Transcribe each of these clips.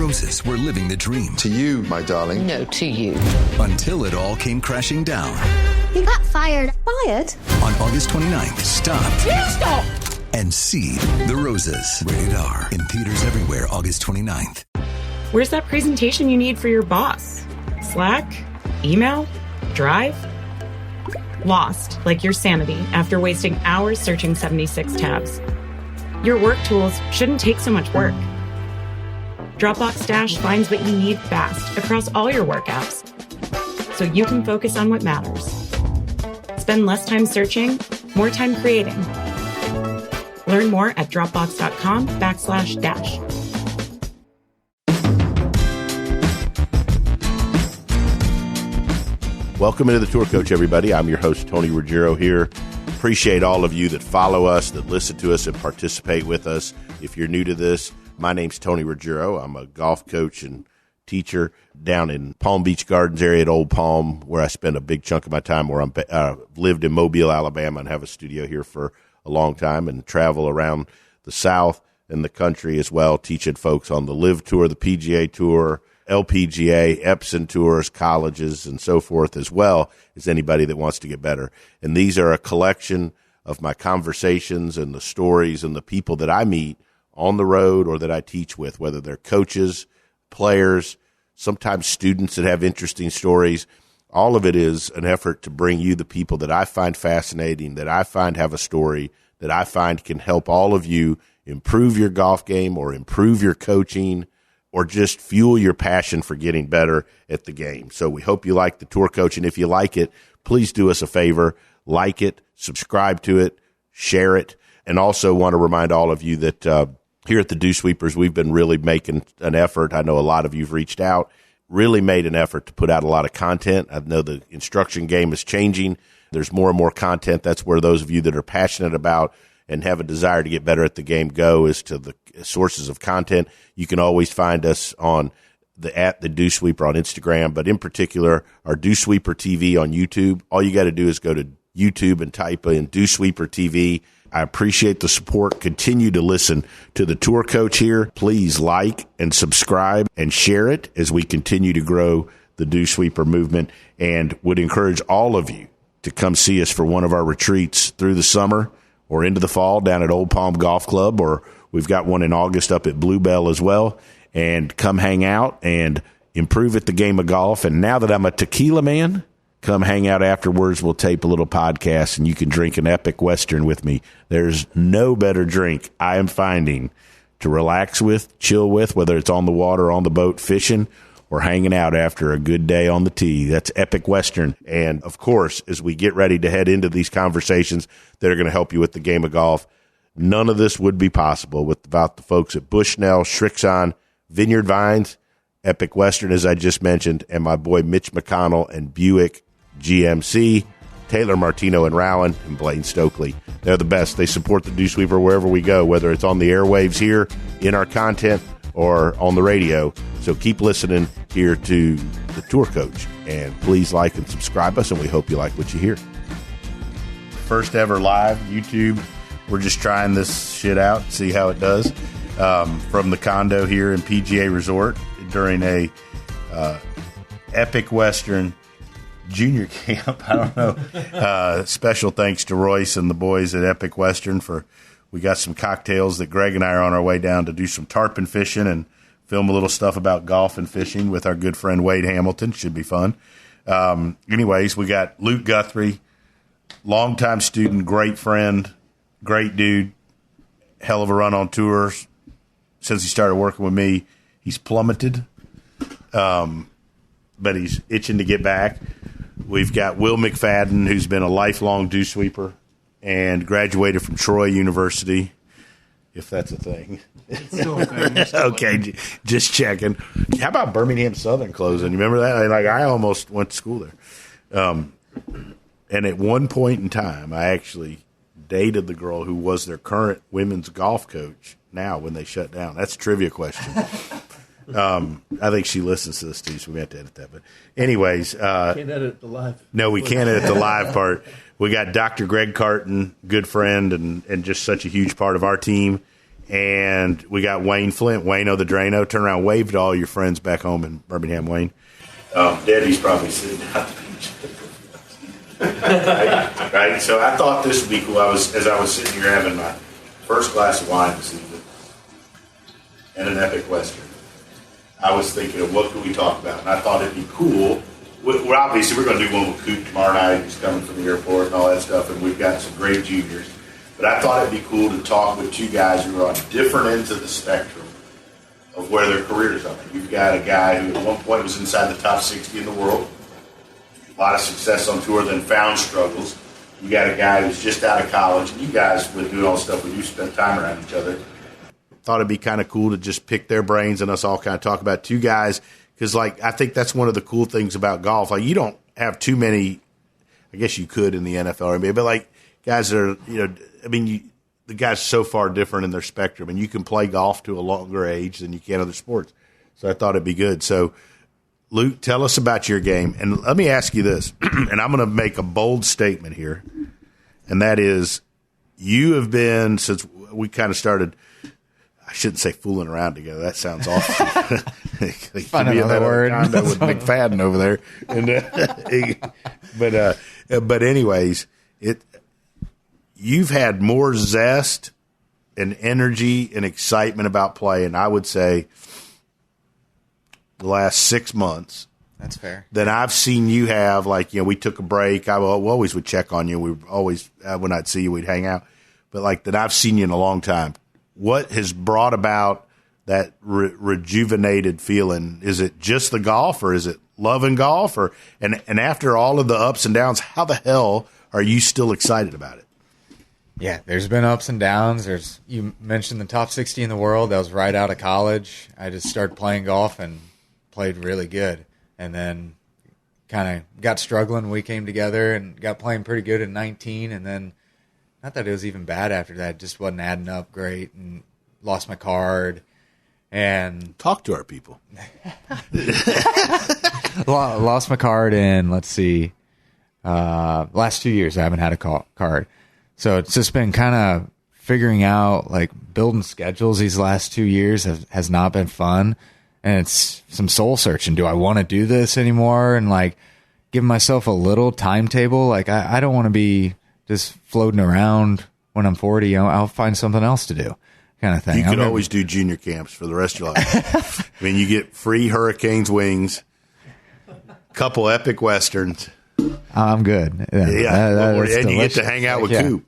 roses were living the dream. To you, my darling. No, to you. Until it all came crashing down. He got fired. Fired? On August 29th, stop. You stop! And see The Roses. Rated R. In theaters everywhere, August 29th. Where's that presentation you need for your boss? Slack? Email? Drive? Lost, like your sanity, after wasting hours searching 76 tabs. Your work tools shouldn't take so much work. Dropbox Dash finds what you need fast across all your work apps, so you can focus on what matters. Spend less time searching, more time creating. Learn more at dropbox.com/dash. Welcome into the Tour Coach, everybody. I'm your host, Tony Ruggiero here. Appreciate all of you that follow us, that listen to us, and participate with us. If you're new to this, my name's Tony Ruggiero. I'm a golf coach and teacher down in Palm Beach Gardens area at Old Palm, where I spend a big chunk of my time, where I'm lived in Mobile, Alabama, and have a studio here for a long time, and travel around the South and the country as well, teaching folks on the Live Tour, the PGA Tour, LPGA, Epson tours, colleges, and so forth, as well as anybody that wants to get better. And these are a collection of my conversations and the stories and the people that I meet on the road or that I teach with, whether they're coaches, players, sometimes students that have interesting stories. All of it is an effort to bring you the people that I find fascinating, that I find have a story, that I find can help all of you improve your golf game or improve your coaching, or just fuel your passion for getting better at the game. So we hope you like the Tour Coach, and if you like it, please do us a favor, like it, subscribe to it, share it, and also want to remind all of you that here at the Dew Sweepers, we've been really making an effort. I know a lot of you have reached out, really made an effort to put out a lot of content. I know the instruction game is changing. There's more and more content. That's where those of you that are passionate about and have a desire to get better at the game go, is to the sources of content. You can always find us on at the Dew Sweeper on Instagram, but in particular, our Dew Sweeper TV on YouTube. All you got to do is go to YouTube and type in Dew Sweeper TV. I appreciate the support. Continue to listen to the Tour Coach here. Please like and subscribe and share it as we continue to grow the Dew Sweeper movement, and would encourage all of you to come see us for one of our retreats through the summer or into the fall down at Old Palm Golf Club, or we've got one in August up at Bluebell as well. And come hang out and improve at the game of golf. And now that I'm a tequila man, come hang out afterwards. We'll tape a little podcast, and you can drink an Epic Western with me. There's no better drink I am finding to relax with, chill with, whether it's on the water, on the boat, fishing, or hanging out after a good day on the tee. That's Epic Western. And, of course, as we get ready to head into these conversations that are going to help you with the game of golf, none of this would be possible without the folks at Bushnell, Shrixon, Vineyard Vines, Epic Western, as I just mentioned, and my boy Mitch McConnell and Buick GMC, Taylor Martino and Rowan, and Blaine Stokely. They're the best. They support the Dew Sweeper wherever we go, whether it's on the airwaves here in our content or on the radio. So keep listening here to the Tour Coach, and please like and subscribe us, and we hope you like what you hear. First ever live YouTube. We're just trying this shit out, see how it does, from the condo here in PGA Resort during a Epic Western junior camp. I don't know. Special thanks to Royce and the boys at Epic Western we got some cocktails that Greg and I are on our way down to do some tarpon fishing and film a little stuff about golf and fishing with our good friend Wade Hamilton. Should be fun. Anyways, we got Luke Guthrie, longtime student, great friend, great dude, hell of a run on tours. Since he started working with me, he's plummeted, but he's itching to get back. We've got Will McFadden, who's been a lifelong Dew Sweeper and graduated from Troy University, if that's a thing. It's still okay. Okay, just checking. How about Birmingham Southern closing? You remember that? I almost went to school there. And at one point in time, I actually dated the girl who was their current women's golf coach now when they shut down. That's a trivia question. I think she listens to this too, so we have to edit that. But anyways. Can't edit the live. No, we can't edit the live part. We got Dr. Greg Cartin, good friend and just such a huge part of our team. And we got Wayne Flint, Wayno the Drano. Turn around, wave to all your friends back home in Birmingham, Wayne. Daddy's probably sitting out the beach. right? So I thought this would be cool. As I was sitting here having my first glass of wine this evening and an epic Western, I was thinking of what could we talk about, and I thought it'd be cool. We're obviously going to do one with Coop tomorrow night. He's coming from the airport and all that stuff, and we've got some great juniors. But I thought it'd be cool to talk with two guys who are on different ends of the spectrum of where their careers are. You've got a guy who at one point was inside the top 60 in the world, a lot of success on tour, then found struggles. You got a guy who's just out of college, and you guys, with doing all the stuff, when you spend time around each other, thought it'd be kind of cool to just pick their brains and us all kind of talk about two guys, because I think that's one of the cool things about golf. You don't have too many, I guess you could in the NFL or NBA, but guys that are, the guys are so far different in their spectrum, and you can play golf to a longer age than you can other sports. So I thought it'd be good. So, Luke, tell us about your game. And let me ask you this, and I'm going to make a bold statement here, and that is you have been, since we kind of started, I shouldn't say fooling around together. That sounds awful. Find another word. With McFadden over there. And, but anyways, you've had more zest and energy and excitement about playing, I would say, the last 6 months. That's fair. Than I've seen you have. We took a break. I always would check on you. We always, when I'd see you, we'd hang out. But that I've seen you in a long time. What has brought about that rejuvenated feeling? Is it just the golf, or is it loving golf? And after all of the ups and downs, how the hell are you still excited about it? Yeah, there's been ups and downs. You mentioned the top 60 in the world. That was right out of college. I just started playing golf and played really good. And then kind of got struggling. We came together and got playing pretty good at 19. And then, not that it was even bad after that, it just wasn't adding up great, and lost my card. And talk to our people. Lost my card in, let's see, last 2 years I haven't had a card. So it's just been kind of figuring out, building schedules these last 2 years has not been fun. And it's some soul searching. Do I want to do this anymore? And give myself a little timetable. I don't want to be just floating around when I'm 40. I'll find something else to do, kind of thing. You could always do junior camps for the rest of your life. You get free Hurricanes wings, couple epic Westerns. I'm good. Yeah, and you get to hang out with Coop.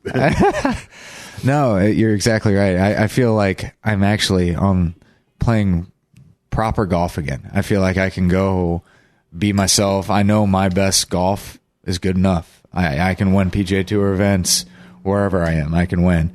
No, you're exactly right. I feel like I'm actually playing proper golf again. I feel like I can go be myself. I know my best golf is good enough. I can win PGA Tour events wherever I am. I can win.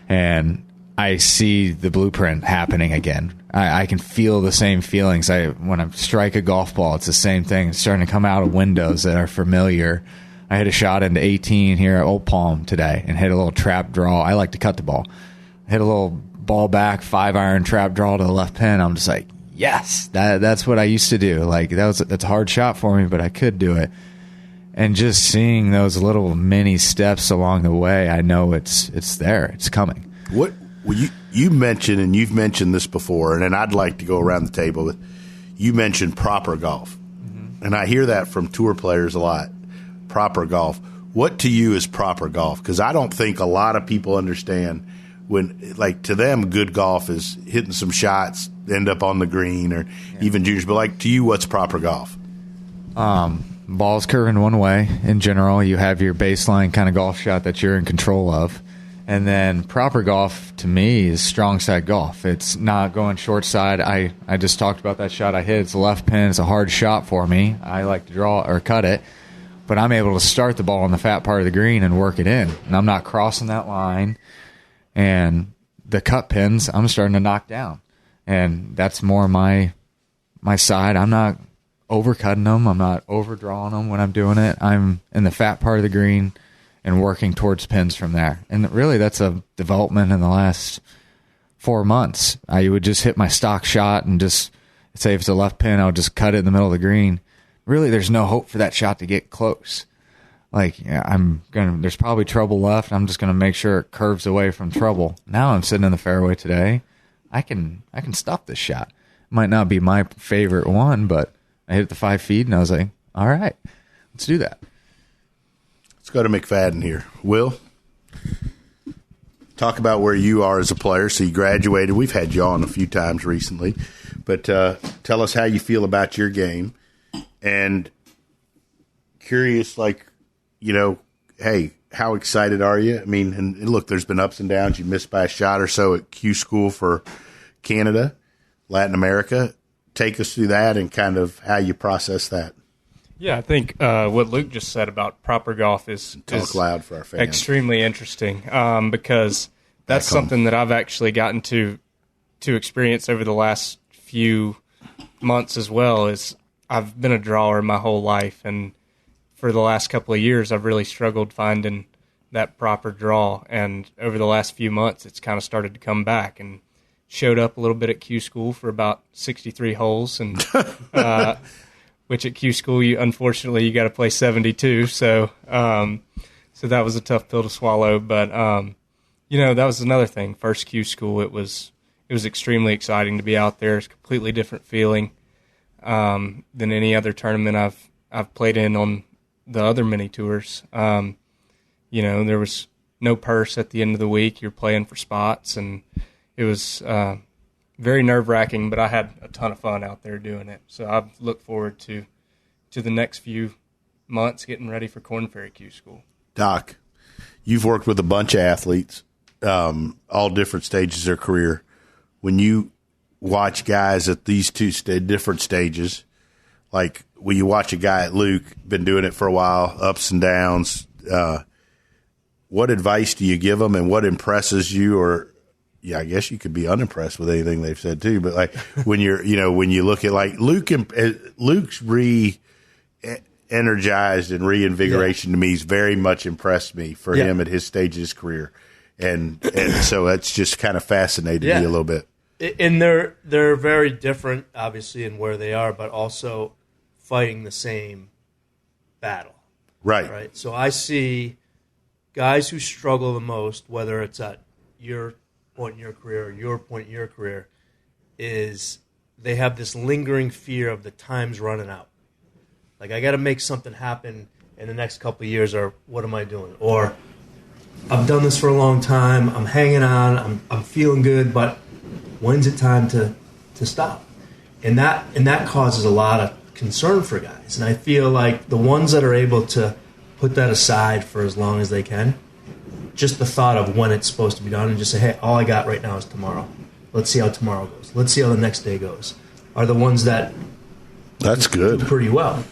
And I see the blueprint happening again. I can feel the same feelings. When I strike a golf ball, it's the same thing. It's starting to come out of windows that are familiar. I hit a shot into 18 here at Old Palm today and hit a little trap draw. I like to cut the ball. Hit a little ball back, 5-iron trap draw to the left pin. I'm just like, yes, that's what I used to do. That's a hard shot for me, but I could do it. And just seeing those little mini steps along the way, I know it's there. It's coming. What you mentioned, and you've mentioned this before, and I'd like to go around the table with, you mentioned proper golf. Mm-hmm. And I hear that from tour players a lot, proper golf. What to you is proper golf? Because I don't think a lot of people understand when, to them, good golf is hitting some shots, end up on the green, or even juniors. But to you, what's proper golf? Ball's curving one way. In general, you have your baseline kind of golf shot that you're in control of. And then proper golf, to me, is strong side golf. It's not going short side. I just talked about that shot I hit. It's a left pin. It's a hard shot for me. I like to draw or cut it. But I'm able to start the ball on the fat part of the green and work it in. And I'm not crossing that line. And the cut pins, I'm starting to knock down. And that's more my side. I'm not overcutting them. I'm not overdrawing them when I'm doing it. I'm in the fat part of the green and working towards pins from there. And really, that's a development in the last 4 months. I would just hit my stock shot and just say if it's a left pin, I'll just cut it in the middle of the green. Really, there's no hope for that shot to get close. like, there's probably trouble left. I'm just going to make sure it curves away from trouble. Now I'm sitting in the fairway today. I can stop this shot. Might not be my favorite one, but I hit the 5 feet and I was like, all right, let's do that. Let's go to McFadden here. Will, talk about where you are as a player. So you graduated. We've had you on a few times recently, but tell us how you feel about your game. And curious, like, hey, how excited are you? I mean, and look, there's been ups and downs. You missed by a shot or so at Q School for Canada, Latin America. Take us through that and kind of how you process that. Yeah, I think what Luke just said about proper golf is loud for our fans. Extremely interesting because that's something that I've actually gotten to experience over the last few months as well. Is I've been a drawer my whole life, and for the last couple of years, I've really struggled finding that proper draw. And over the last few months, it's kind of started to come back and showed up a little bit at Q School for about 63 holes, and which at Q School, unfortunately, you got to play 72. So that was a tough pill to swallow. But that was another thing. First Q School, it was extremely exciting to be out there. It's a completely different feeling than any other tournament I've played in on the other mini tours. There was no purse at the end of the week. You're playing for spots, and it was very nerve-wracking, but I had a ton of fun out there doing it. So I look forward to the next few months getting ready for Korn Ferry Q School. Doc, you've worked with a bunch of athletes, all different stages of their career. When you watch guys at these two different stages, like when you watch a guy at Luke, been doing it for a while, ups and downs, what advice do you give them, and what impresses you? Or I guess you could be unimpressed with anything they've said too. But like when when you look at like Luke's energized and reinvigoration to me has very much impressed me for him at his stage of his career, and so that's just kind of fascinated me a little bit. And they're very different, obviously, in where they are, but also fighting the same battle. Right. So I see guys who struggle the most, whether it's at your point in your career or your point in your career, is they have this lingering fear of the time's running out. Like, I got to make something happen in the next couple of years, or what am I doing? Or I've done this for a long time, I'm hanging on, I'm feeling good, but when's it time to stop? And that causes a lot of concern for guys. And I feel like the ones that are able to put that aside for as long as they can, just the thought of when it's supposed to be done, and just say, hey, all I got right now is tomorrow. Let's see how tomorrow goes. Let's see how the next day goes. Are the ones that's good. Do pretty well.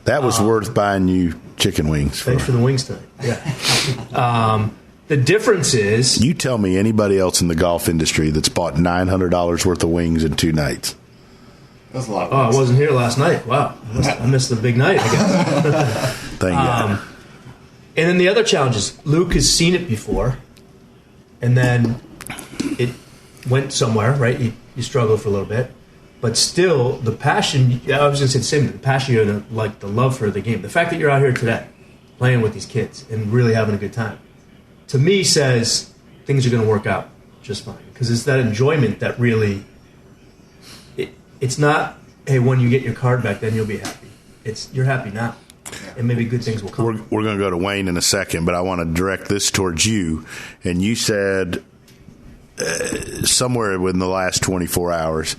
That was worth buying you chicken wings for. Thanks for the wings tonight. Yeah. The difference is, you tell me anybody else in the golf industry that's bought $900 worth of wings in 2 nights. That's a lot. I wasn't here last night. Wow, I missed the big night, I guess. Thank God. And then the other challenge is Luke has seen it before, and then it went somewhere, right? You struggled for a little bit, but still the passion. I was going to say the same. The passion, like the love for the game, the fact that you're out here today, playing with these kids and really having a good time, to me says things are going to work out just fine, because it's that enjoyment that really. It's not, hey, when you get your card back, then you'll be happy. It's you're happy now, and maybe good things will come. We're going to go to Wayne in a second, but I want to direct this towards you. And you said somewhere within the last 24 hours,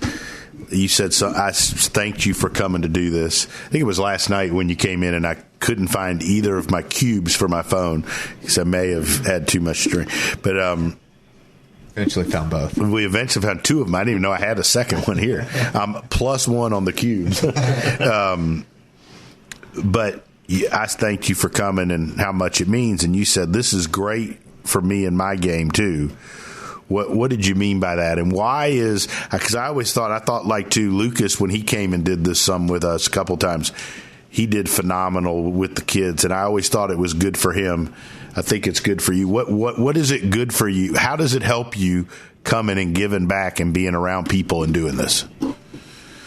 you said, I thanked you for coming to do this. I think it was last night when you came in and I couldn't find either of my cubes for my phone because I may have had too much string. But eventually found both. We eventually found 2 of them. I didn't even know I had a second one here. +1 on the cubes. But I thanked you for coming and how much it means. And you said, this is great for me in my game too. What did you mean by that? And why is, because I thought like too, Lucas, when he came and did this some with us a couple times, he did phenomenal with the kids. And I always thought it was good for him. I think it's good for you. What is it good for you? How does it help you coming and giving back and being around people and doing this?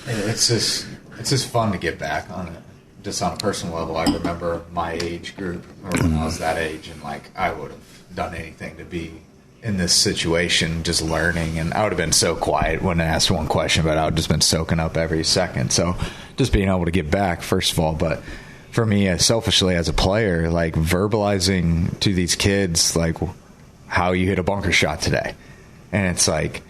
It's just fun to get back on it. just on a personal level, I remember my age group, or when I was that age, and like I would have done anything to be in this situation, just learning, and I would have been so quiet when I asked one question, but I would have just been soaking up every second. So just being able to get back, first of all, but for me, selfishly as a player, like verbalizing to these kids, like how you hit a bunker shot today, and it's like,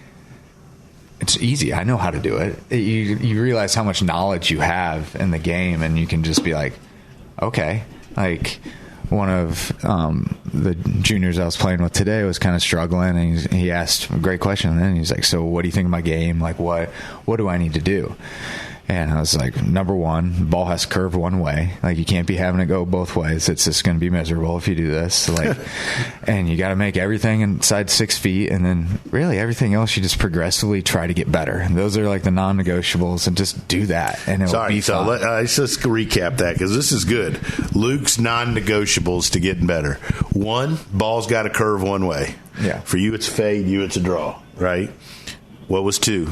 it's easy. I know how to do it. You realize how much knowledge you have in the game, and you can just be like, okay, like one of the juniors I was playing with today was kind of struggling, and he asked a great question, and then he's like, so what do you think of my game? Like, what do I need to do? And I was like, number one, ball has to curve one way. Like, you can't be having it go both ways. It's just going to be miserable if you do this. Like, and you got to make everything inside 6 feet, and then really everything else you just progressively try to get better. And those are like the non-negotiables, and just do that, and it'll be fun. Let's just recap that, because this is good. Luke's non-negotiables to getting better. 1, ball's got to curve one way. Yeah. For you, it's fade. You, it's a draw. Right. What was 2?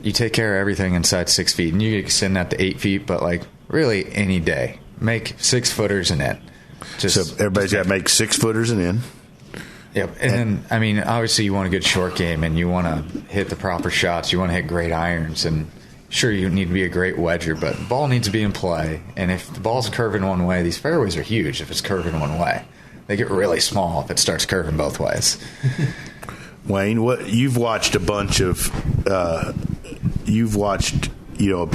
You take care of everything inside 6 feet, and you can extend that to 8 feet, but like really any day, make 6 footers and in. So everybody's got to make 6 footers and in. Yep. And then, I mean, obviously you want a good short game, and you want to hit the proper shots. You want to hit great irons, and sure, you need to be a great wedger, but the ball needs to be in play. And if the ball's curving one way, these fairways are huge if it's curving one way. They get really small if it starts curving both ways. Wayne, you've watched a bunch of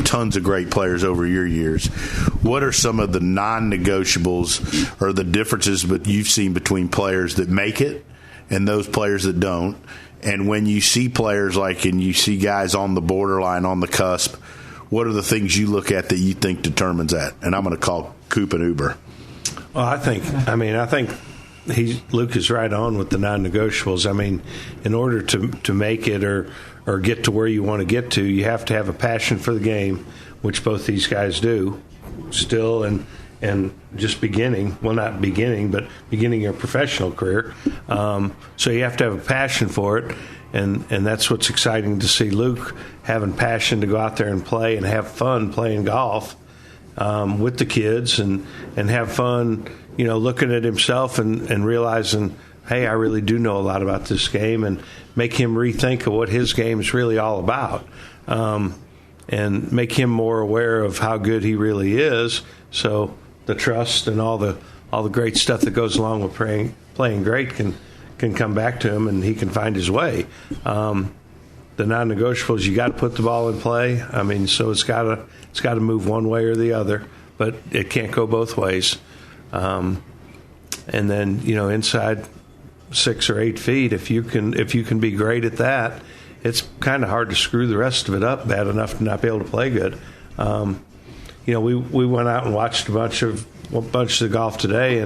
tons of great players over your years. What are some of the non-negotiables or the differences that you've seen between players that make it and those players that don't? And when you see players and you see guys on the borderline, on the cusp, what are the things you look at that you think determines that? And I'm going to call Coop and Uber. Well, I think Luke is right on with the non-negotiables. I mean, in order to make it or get to where you want to get to, you have to have a passion for the game, which both these guys do still, and just beginning. Well, not beginning, but beginning your professional career. So you have to have a passion for it, and that's what's exciting to see Luke having passion to go out there and play and have fun playing golf with the kids and have fun, looking at himself and realizing, hey, I really do know a lot about this game, and make him rethink of what his game is really all about, and make him more aware of how good he really is. So the trust and all the great stuff that goes along with playing great can come back to him, and he can find his way. The non-negotiables, you got to put the ball in play. I mean, so it's got to move one way or the other, but it can't go both ways. And then inside 6 or 8 feet, if you can be great at that, it's kind of hard to screw the rest of it up bad enough to not be able to play good. We went out and watched a bunch of the golf today,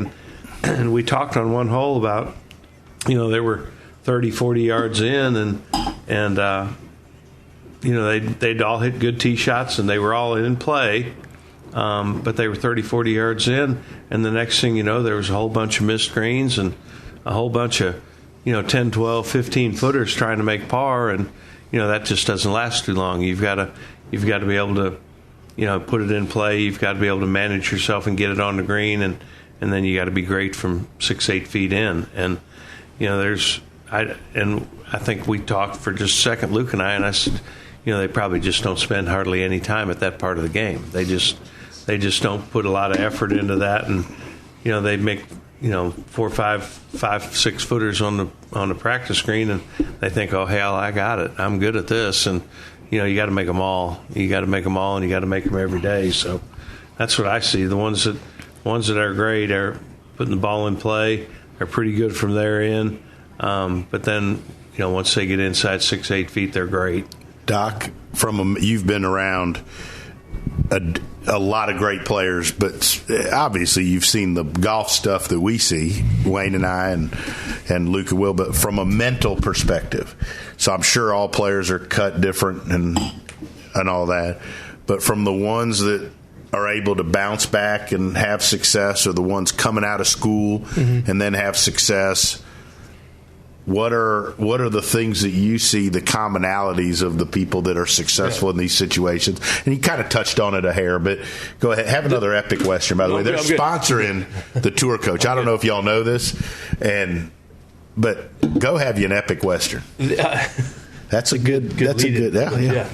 and we talked on one hole about they were 30, 40 yards in, and they'd all hit good tee shots, and they were all in play. But they were 30, 40 yards in, and the next thing you know, there was a whole bunch of missed greens and a whole bunch of 10, 12, 15 footers trying to make par, and that just doesn't last too long. You've got to be able to put it in play. You've got to be able to manage yourself and get it on the green, and then you got to be great from 6, 8 feet in. And I think we talked for just a second, Luke and I said, they probably just don't spend hardly any time at that part of the game. They just don't put a lot of effort into that, and they make 4, 5, 6 footers on the practice screen, and they think, oh hell, I got it, I'm good at this, and you got to make them all. You got to make them all, and you got to make them every day. So that's what I see. The ones that are great are putting the ball in play. Are pretty good from there in, but then once they get inside 6, 8 feet, they're great. Doc, you've been around a lot of great players, but obviously you've seen the golf stuff that we see, Wayne and I and Luke and Will, but from a mental perspective. So I'm sure all players are cut different and all that, but from the ones that are able to bounce back and have success, or the ones coming out of school and then have success, what are the things that you see, the commonalities of the people that are successful in these situations? And you kind of touched on it a hair, but go ahead. Have another epic Western, by the way. They're sponsoring the Tour Coach. I don't know if y'all know this, but go have you an epic Western. That's a good. Yeah.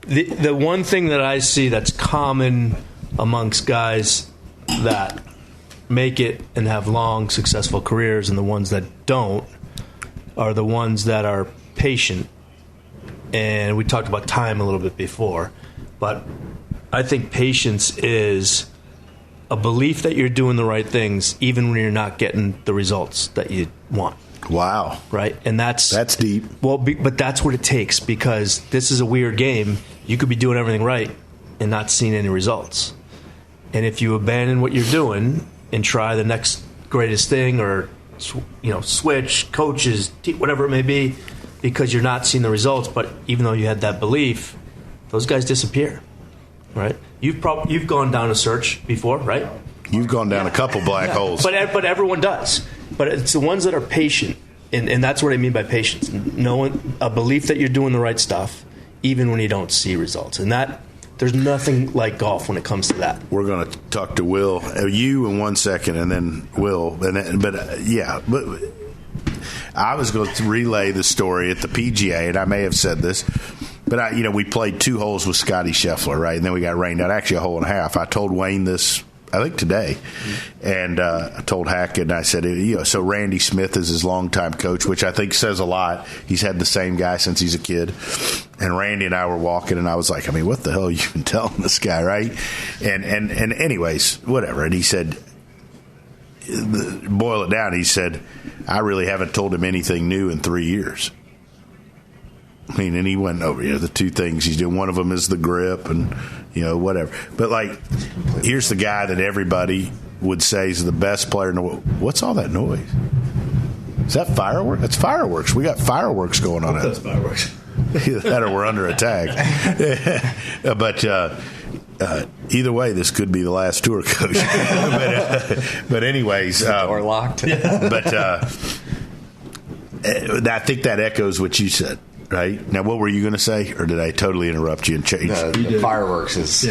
The one thing that I see that's common amongst guys that make it and have long, successful careers, and the ones that don't, are the ones that are patient. And we talked about time a little bit before, but I think patience is a belief that you're doing the right things even when you're not getting the results that you want. Wow. Right? And that's deep. Well, but that's what it takes, because this is a weird game. You could be doing everything right and not seeing any results. And if you abandon what you're doing and try the next greatest thing, or switch coaches, whatever it may be, because you're not seeing the results, but even though you had that belief, those guys disappear, right? You've gone down a search before, right? You've gone down a couple black holes. But everyone does. But it's the ones that are patient, and that's what I mean by patience. Knowing a belief that you're doing the right stuff, even when you don't see results. And that, there's nothing like golf when it comes to that. We're going to talk to Will, you in 1 second, and then Will. But I was going to relay the story at the PGA, and I may have said this, but we played 2 holes with Scotty Scheffler, right? And then we got rained out, actually a hole and a half. I told Wayne this, I think today, and I told Hackett, and I said, so Randy Smith is his longtime coach, which I think says a lot. He's had the same guy since he's a kid. And Randy and I were walking, and I was like, what the hell are you been telling this guy, right? And anyways, whatever. And he said, boil it down, he said, I really haven't told him anything new in 3 years. And he went over, the 2 things he's doing. One of them is the grip and, whatever. But, here's the guy that everybody would say is the best player in the world. What's all that noise? Is that fireworks? That's fireworks. We got fireworks going on. That's fireworks. That or we're under attack. But either way, this could be the last Tour Coach. but anyways. Or locked. But I think that echoes what you said. Right? Now, what were you going to say? Or did I totally interrupt you and change? The fireworks is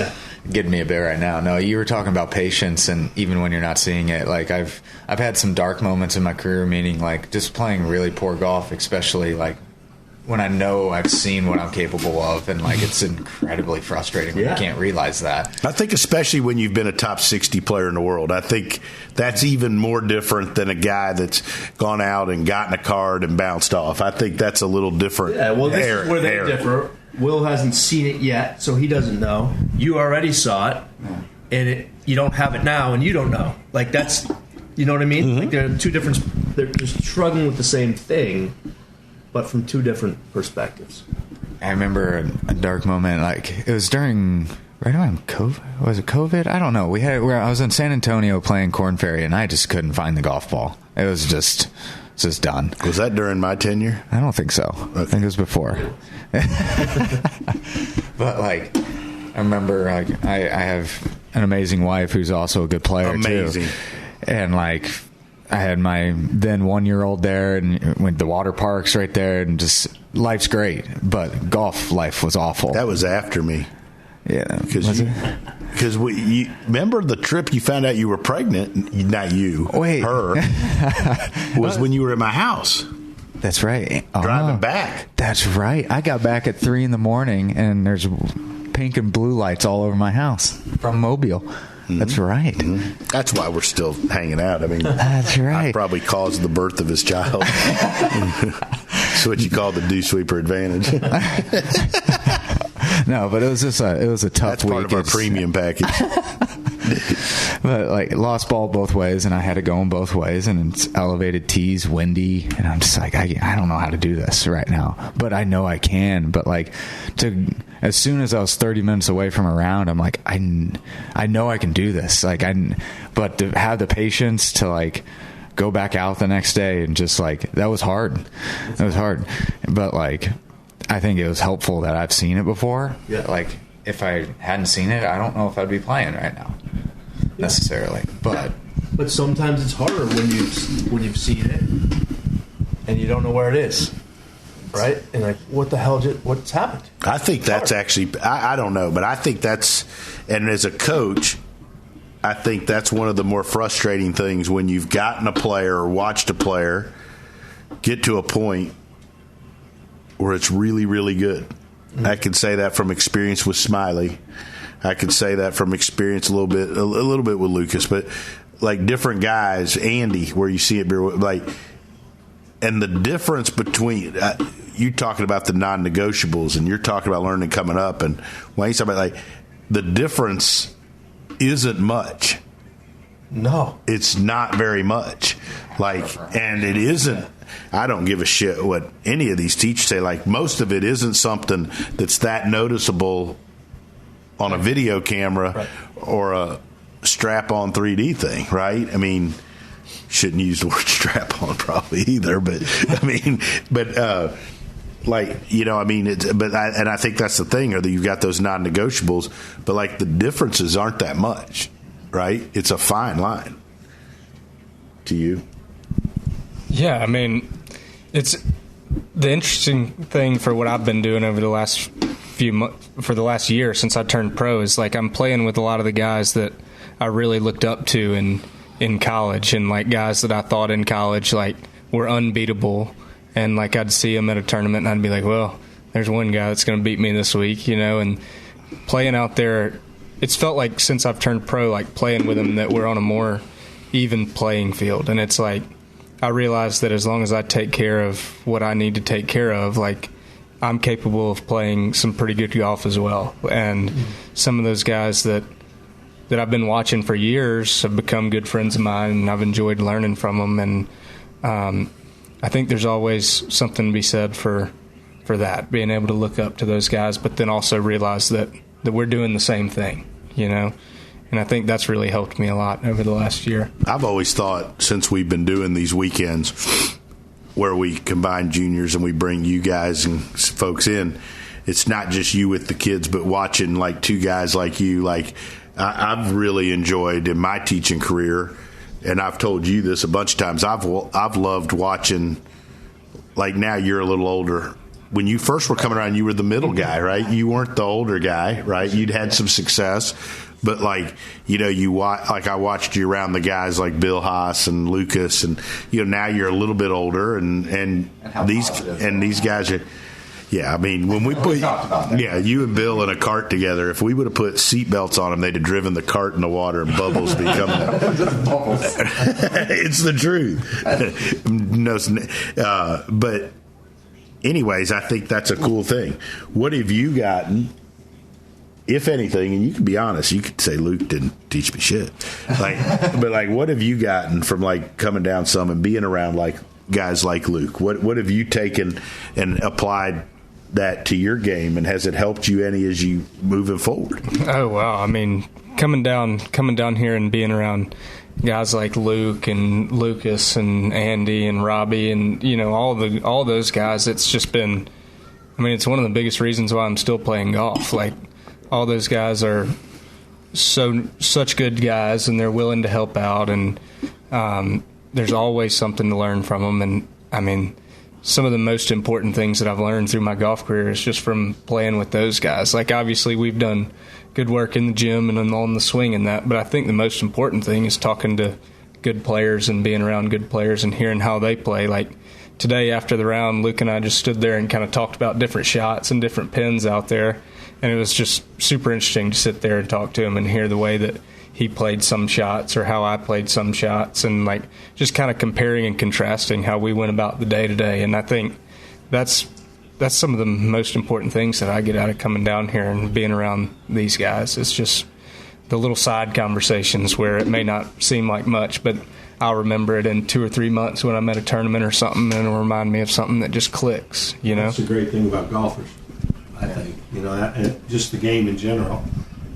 getting me a bit right now. No, you were talking about patience, and even when you're not seeing it, I've had some dark moments in my career, meaning just playing really poor golf, especially when I know I've seen what I'm capable of, and it's incredibly frustrating when you can't realize that. I think especially when you've been a top 60 player in the world, I think that's even more different than a guy that's gone out and gotten a card and bounced off. I think that's a little different. Yeah, well, this is where they differ. Will hasn't seen it yet, so he doesn't know. You already saw it, and you don't have it now, and you don't know. That's, you know what I mean? Mm-hmm. They're two different. They're just struggling with the same thing, but from 2 different perspectives. I remember a dark moment, it was during right around COVID. Was it COVID? I don't know. I was in San Antonio playing Corn Ferry, and I just couldn't find the golf ball. It was just done. Was that during my tenure? I don't think so. Okay. I think it was before. But I remember I have an amazing wife who's also a good player amazing. Too. And I had my then 1-year-old there, and went to the water parks right there, and just life's great, but golf life was awful. That was after me. Yeah, because you remember the trip you found out you were pregnant. Not you, her was when you were at my house. That's right. Driving back. That's right. I got back at 3 a.m, and there's pink and blue lights all over my house from Mobile. Mm-hmm. That's right. Mm-hmm. That's why we're still hanging out. That's right. I probably caused the birth of his child. That's what you call the dew sweeper advantage. No, but it was just it was a tough week. That's part of our premium package. But lost ball both ways, and I had to go in both ways, and it's elevated tees, windy, and I'm just I don't know how to do this right now, but I know I can. But as soon as I was 30 minutes away from a round, I'm I know I can do this. But to have the patience to go back out the next day and just that was hard. That was hard. But I think it was helpful that I've seen it before. Yeah. If I hadn't seen it, I don't know if I'd be playing right now necessarily. But sometimes it's harder when you've seen it. and you don't know where it is, right? And like, what the hell? What's happened? I think that's actually, I don't know, but I think that's, and as a coach, I think that's one of the more frustrating things when you've gotten a player or watched a player get to a point where it's really, really good. Mm-hmm. I can say that from experience with Smiley. I could say that from experience a little bit with Lucas, but like different guys, Andy, where you see it, like, and the difference between you talking about the non-negotiables, and you're talking about learning coming up, and when you talk about like the difference isn't much. No, it's not very much. Like, and it isn't. I don't give a shit what any of these teachers say. Like, most of it isn't something that's that noticeable on a video camera or a strap-on 3D thing, right? I mean, shouldn't use the word strap-on probably either, but I mean, like, you know, I mean, I think that's the thing, or that you've got those non-negotiables, but like the differences aren't that much, right? It's a fine line. To you? Yeah, I mean, it's the interesting thing for what I've been doing over the last few months, for the last year since I turned pro, is like I'm playing with a lot of the guys that I really looked up to in college, and like guys that I thought in college like were unbeatable, and like I'd see them at a tournament and I'd be like, well, there's one guy that's going to beat me this week, you know. And playing out there, it's felt like since I've turned pro, like playing with them, that we're on a more even playing field. And it's like I realized that as long as I take care of what I need to take care of, like I'm capable of playing some pretty good golf as well. And some of those guys that I've been watching for years have become good friends of mine, and I've enjoyed learning from them. And I think there's always something to be said for that, being able to look up to those guys, but then also realize that we're doing the same thing, you know. And I think that's really helped me a lot over the last year. I've always thought, since we've been doing these weekends where we combine juniors and we bring you guys and folks in, it's not just you with the kids, but watching like two guys like you. Like I've really enjoyed in my teaching career, and I've told you this a bunch of times, I've loved watching, like now you're a little older. When you first were coming around, you were the middle guy, right? You weren't the older guy, right? You'd had some success. But like, you know, I watched you around the guys like Bill Haas and Lucas, and you know, now you're a little bit older, and these guys are, yeah. I mean, when we put you and Bill in a cart together, if we would have put seatbelts on them, they'd have driven the cart in the water and bubbles be coming out. It's the truth. But anyways, I think that's a cool thing. What have you gotten, if anything, and you can be honest, you could say Luke didn't teach me shit. Like, but like, what have you gotten from like coming down some and being around like guys like Luke? What have you taken and applied that to your game, and has it helped you any as you moving forward? Oh wow! I mean, coming down here and being around guys like Luke and Lucas and Andy and Robbie and, you know, all those guys, it's just been, I mean, it's one of the biggest reasons why I'm still playing golf. Like, all those guys are such good guys, and they're willing to help out, and there's always something to learn from them. And I mean, some of the most important things that I've learned through my golf career is just from playing with those guys. Like, obviously we've done good work in the gym and on the swing and that, but I think the most important thing is talking to good players and being around good players and hearing how they play. Like today after the round, Luke and I just stood there and kind of talked about different shots and different pins out there. And it was just super interesting to sit there and talk to him and hear the way that he played some shots or how I played some shots, and like just kind of comparing and contrasting how we went about the day to day. And I think that's some of the most important things that I get out of coming down here and being around these guys. It's just the little side conversations where it may not seem like much, but I'll remember it in 2 or 3 months when I'm at a tournament or something, and it'll remind me of something that just clicks, you know? That's the great thing about golfers, I think. You know, and just the game in general.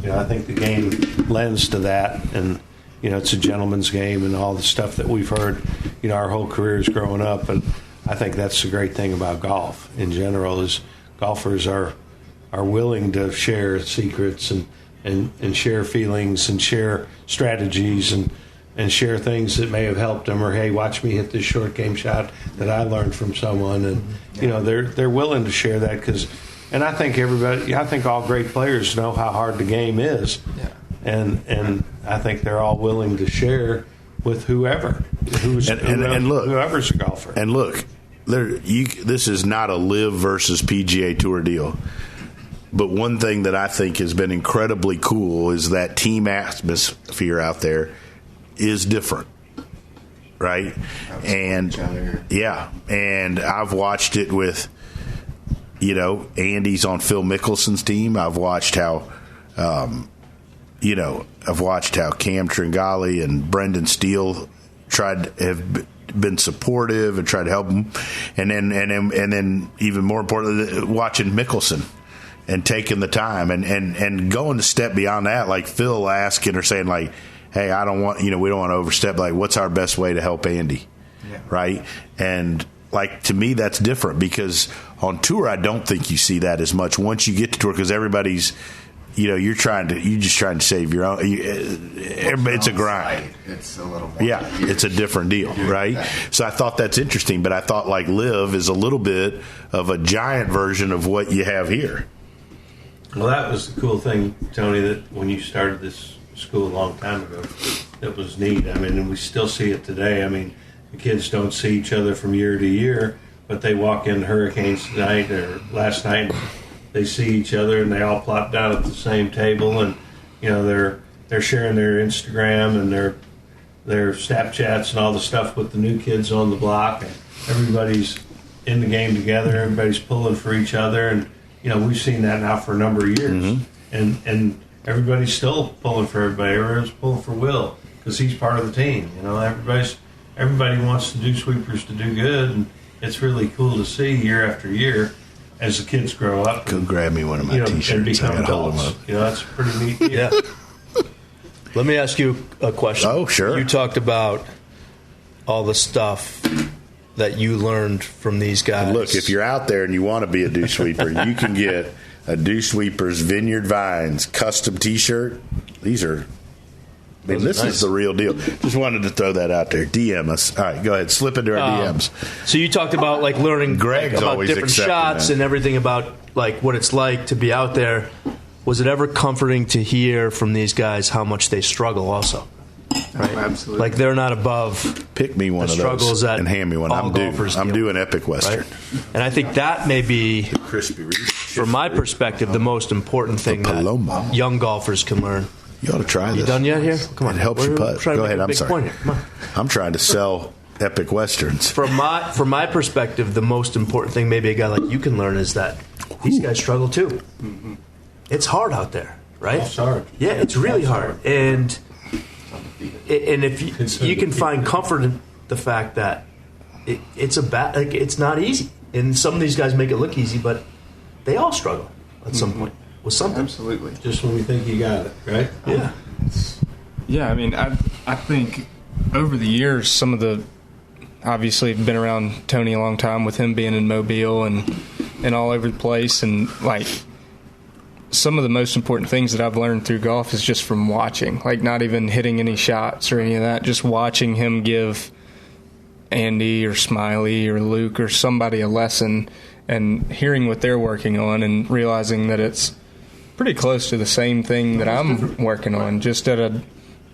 You know, I think the game lends to that, and, you know, it's a gentleman's game and all the stuff that we've heard, you know, our whole careers growing up. And I think that's the great thing about golf in general, is golfers are willing to share secrets and share feelings and share strategies and and share things that may have helped them, or hey, watch me hit this short game shot that I learned from someone, and they're willing to share that and I think all great players know how hard the game is, and I think they're all willing to share with whoever's a golfer. And look, this is not a live versus PGA Tour deal. But one thing that I think has been incredibly cool is that team atmosphere out there is different, right? And and I've watched it with, Andy's on Phil Mickelson's team. I've watched how, Cam Tringali and Brendan Steele have been supportive and tried to help him, and then even more importantly, watching Mickelson and taking the time and going a step beyond that, like Phil asking or saying like, hey, we don't want to overstep. Like, what's our best way to help Andy? Yeah. Right. And like, to me, that's different because on tour, I don't think you see that as much once you get to tour, because everybody's, you're just trying to save your own. It's a grind. It's a little more. Yeah, it's a different deal, right? So I thought that's interesting, but I thought like Live is a little bit of a giant version of what you have here. Well, that was the cool thing, Tony, that when you started this school a long time ago, that was neat. I mean, and we still see it today. I mean, the kids don't see each other from year to year, but they walk in Hurricanes tonight or last night, and they see each other, and they all plop down at the same table, and they're sharing their Instagram and their Snapchats and all the stuff with the new kids on the block, and everybody's in the game together. Everybody's pulling for each other, and we've seen that now for a number of years, and everybody's still pulling for everybody. Everyone's pulling for Will because he's part of the team. Everybody wants the dew sweepers to do good, and it's really cool to see year after year as the kids grow up. Go grab me one of my T-shirts. And become adults. That's a pretty neat deal. Yeah. Let me ask you a question. Oh, sure. You talked about all the stuff that you learned from these guys. And look, if you're out there and you want to be a dew sweeper, you can get a Dew Sweepers Vineyard Vines custom T-shirt. This is the real deal. Just wanted to throw that out there. DM us. All right, go ahead. Slip into our DMs. So you talked about like learning Greg's about different shots and everything about like what it's like to be out there. Was it ever comforting to hear from these guys how much they struggle also? Right? Oh, absolutely. Like they're not above. Pick me one of those and hand me one. I'm doing Epic Western. Right? And I think that may be, from my perspective, the most important thing that young golfers can learn. You ought to try this. You done yet here? Come on. It helps you putt. Go ahead. I'm sorry. Come on. I'm trying to sell Epic Westerns. From my perspective, the most important thing maybe a guy like you can learn is that these guys struggle too. Mm-hmm. It's hard out there, right? It's hard. Yeah, it's really hard. And if you can find comfort in the fact that it's not easy. And some of these guys make it look easy, but they all struggle at some point with something. Absolutely. Just when we think you got it, right? Yeah. Yeah, I mean, I think over the years, some of the, obviously been around Tony a long time with him being in Mobile and all over the place, and like some of the most important things that I've learned through golf is just from watching, like not even hitting any shots or any of that, just watching him give Andy or Smiley or Luke or somebody a lesson and hearing what they're working on and realizing that it's pretty close to the same thing that I'm working on, just at a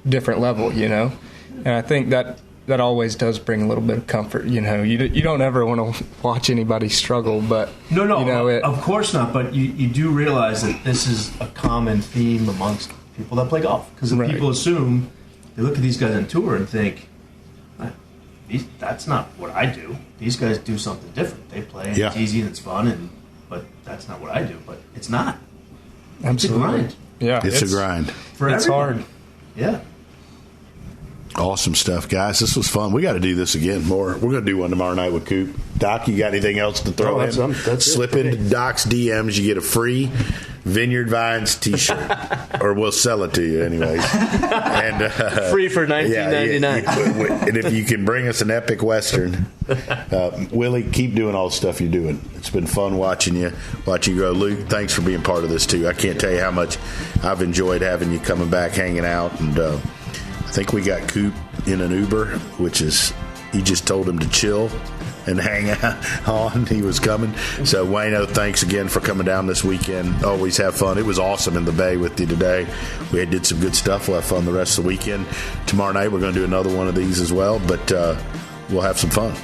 different level, And I think that always does bring a little bit of comfort, You don't ever want to watch anybody struggle, but no, of course not. But you do realize that this is a common theme amongst people that play golf, because people assume they look at these guys on tour and think, that's not what I do. These guys do something different. They play and it's easy and it's fun, but that's not what I do. But it's not. Absolutely. It's a grind. Yeah, it's a grind. It's hard. Yeah. Awesome stuff, guys. This was fun. We got to do this again more. We're going to do one tomorrow night with Coop. Doc, you got anything else to throw in? That's Slip into Doc's DMs. You get a free Vineyard Vines T-shirt, or we'll sell it to you anyways. And free for $19.99. And if you can bring us an Epic Western, Willie, keep doing all the stuff you're doing. It's been fun watching you grow. Luke, thanks for being part of this too. I can't tell you how much I've enjoyed having you coming back, hanging out, and I think we got Coop in an Uber, which is, he just told him to chill and hang out on. He was coming. So, Wayno, thanks again for coming down this weekend. Always have fun. It was awesome in the Bay with you today. We did some good stuff. We'll have fun the rest of the weekend. Tomorrow night, we're going to do another one of these as well, but we'll have some fun.